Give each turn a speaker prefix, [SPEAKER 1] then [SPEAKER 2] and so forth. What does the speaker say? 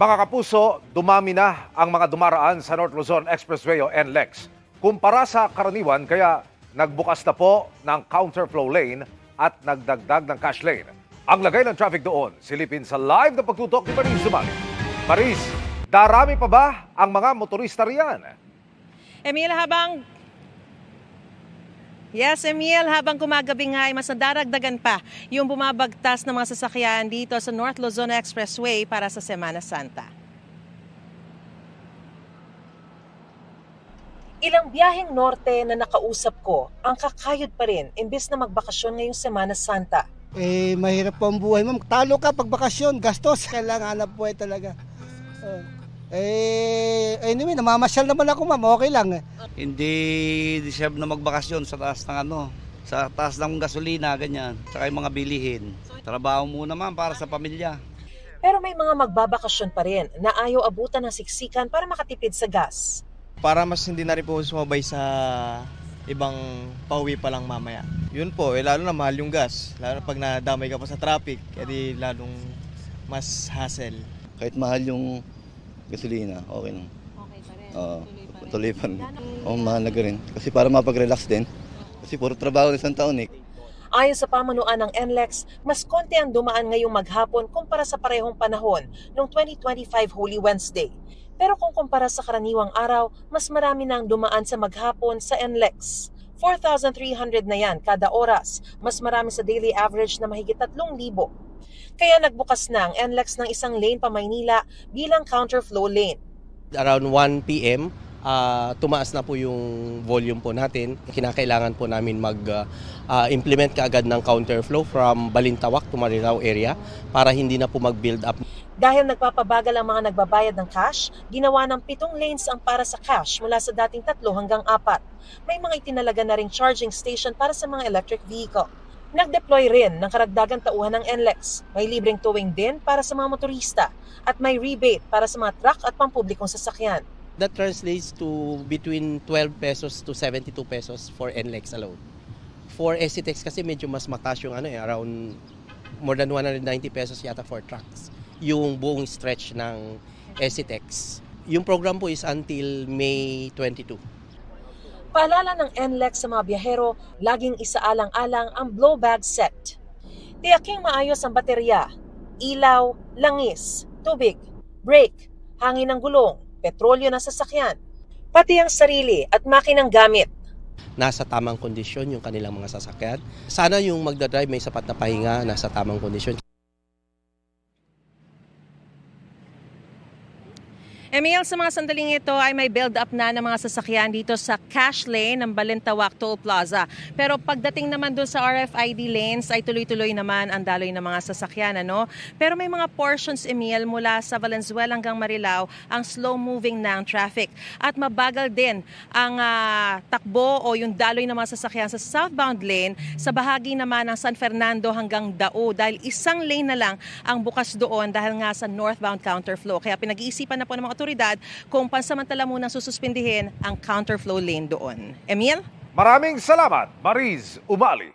[SPEAKER 1] Mga kapuso, dumami na ang mga dumaraan sa North Luzon Expressway o NLEX. Kumpara sa karaniwan, kaya nagbukas na po ng counterflow lane at nagdagdag ng cash lane. Ang lagay ng traffic doon, silipin sa live na pagtutok ni Maris Sumali. Maris, darami pa ba ang mga motorista riyan?
[SPEAKER 2] Emil, habang kumagabi nga ay mas nadaragdagan pa yung bumabagtas ng mga sasakyan dito sa North Luzon Expressway para sa Semana Santa. Ilang biyaheng norte na nakausap ko ang kakayod pa rin imbes na magbakasyon ngayong Semana Santa.
[SPEAKER 3] Mahirap po ang buhay, ma'am. Talo ka pag bakasyon, gastos. Kailangan hanap buhay talaga. Anyway, namamasyal naman ako, ma'am. Okay lang.
[SPEAKER 4] Hindi deserve na magbakasyon sa taas ng sa taas ng gasolina, ganyan. Saka yung mga bilihin. Trabaho muna, ma'am, para sa pamilya.
[SPEAKER 2] Pero may mga magbabakasyon pa rin na ayaw abutan ng siksikan para makatipid sa gas.
[SPEAKER 5] Para mas hindi na rin po sumabay sa ibang pauwi pa lang mamaya. Yun po, lalo na mahal yung gas. Lalo na pag nadamay ka pa sa traffic, edi lalong mas hassle.
[SPEAKER 6] Kahit mahal yung gasolina, okay lang.
[SPEAKER 2] Okay pa rin?
[SPEAKER 6] Tuloy pa rin. Mahalaga rin. Kasi para mapag-relax din. Kasi puro trabaho ng isang taon eh.
[SPEAKER 2] Ayon sa pamunuan ng NLEX, mas konti ang dumaan ngayong maghapon kumpara sa parehong panahon noong 2025 Holy Wednesday. Pero kung kumpara sa karaniwang araw, mas marami na ang dumaan sa maghapon sa NLEX. 4,300 na yan kada oras, mas marami sa daily average na mahigit 3,000. Kaya nagbukas na ang NLEX ng isang lane pa Maynila bilang counterflow lane.
[SPEAKER 7] Around 1 p.m., tumaas na po yung volume po natin. Kinakailangan po namin mag-implement kaagad ng counterflow from Balintawak to Marilao area para hindi na po mag-build up.
[SPEAKER 2] Dahil nagpapabagal ang mga nagbabayad ng cash, ginawa ng 7 lanes ang para sa cash mula sa dating 3 hanggang 4. May mga itinalaga na ring charging station para sa mga electric vehicle. Nag-deploy rin ng karagdagang tauhan ng NLEX. May libreng towing din para sa mga motorista at may rebate para sa mga truck at pampublikong sasakyan.
[SPEAKER 7] That translates to between 12 pesos to 72 pesos for NLEX alone. For SCTEX kasi medyo mas mataas yung around more than 190 pesos yata for trucks. Yung buong stretch ng SCTEX. Yung program po is until May 22.
[SPEAKER 2] Paalala ng NLEX sa mga biyahero, laging isaalang-alang ang blow bag set. Tiyaking maayos ang baterya, ilaw, langis, tubig, brake, hangin ng gulong, petrolyo na sasakyan, pati ang sarili at makinang gamit.
[SPEAKER 7] Nasa tamang kondisyon yung kanilang mga sasakyan. Sana yung magdadrive may sapat na pahinga, nasa tamang kondisyon.
[SPEAKER 2] Emil, sa mga sandaling ito ay may build-up na ng mga sasakyan dito sa cash lane ng Balintawak Toll Plaza. Pero pagdating naman doon sa RFID lanes ay tuloy-tuloy naman ang daloy ng mga sasakyan. Pero may mga portions, Emil, mula sa Valenzuela hanggang Marilao ang slow-moving na ang traffic. At mabagal din ang takbo o yung daloy ng mga sasakyan sa southbound lane sa bahagi naman ng San Fernando hanggang Dao dahil isang lane na lang ang bukas doon dahil nga sa northbound counterflow. Kaya pinag-iisipan na po ng mga otoridad kung pansamantala munang sususpindihin ang counterflow lane doon. Emil?
[SPEAKER 1] Maraming salamat, Maris Umali.